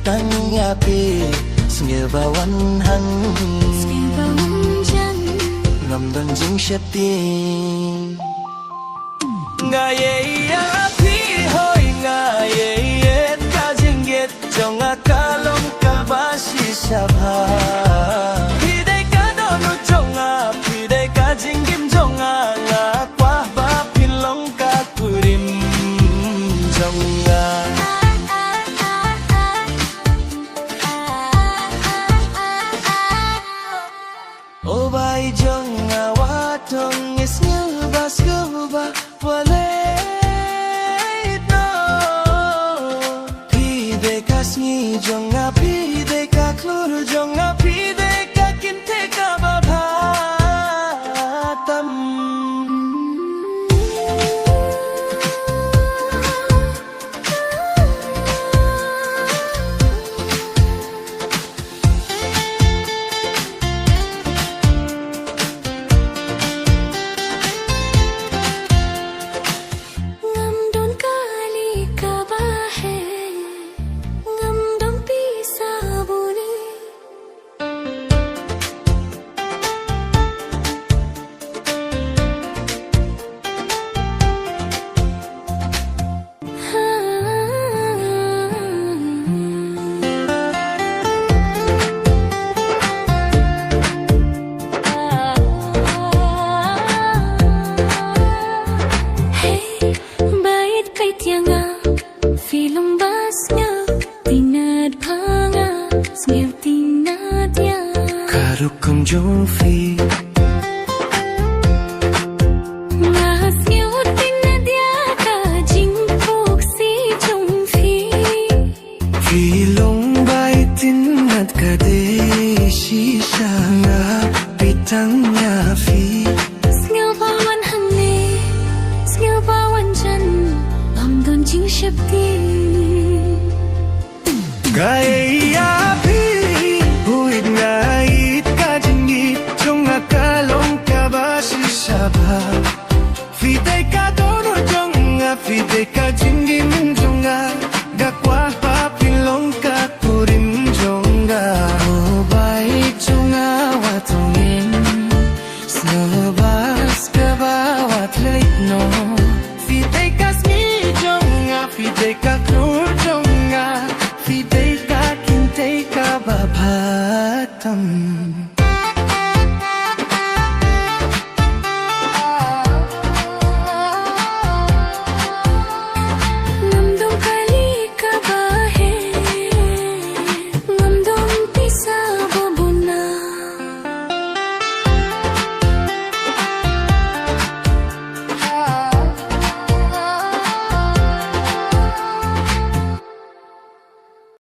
pitang yapi Sengebawan hang ngam don jing shepti ngaye api hoi ngaye ka jingget jonga kalong kabasi sabha pide ka donu jonga pide ka jingim jonga nga kwa ba pilong ka kurim jonga oh bai jonga watong is nyuba skuba wale no pide ka sngi jonga pide ka klur jonga pide ka kinte ka babatam Karukong jofi Ngasiyot tinadya ka jingpok si jongfi Filong bay tinad ka de shisha nga pitang yafi Sngabawan hane Sngabawan jan Amdon jing shepti Gaya yapi Huid ngait ka jingit Jonga kalong ka basi sabha Fide ka dono jonga Fide ka jingim jonga Gakwa pa pilong ka kurim jonga Oh baik jonga watongin Snobas ka bawat lait no Fide ka smi jonga Fide ka klur jonga Fide ka kinte ka babatam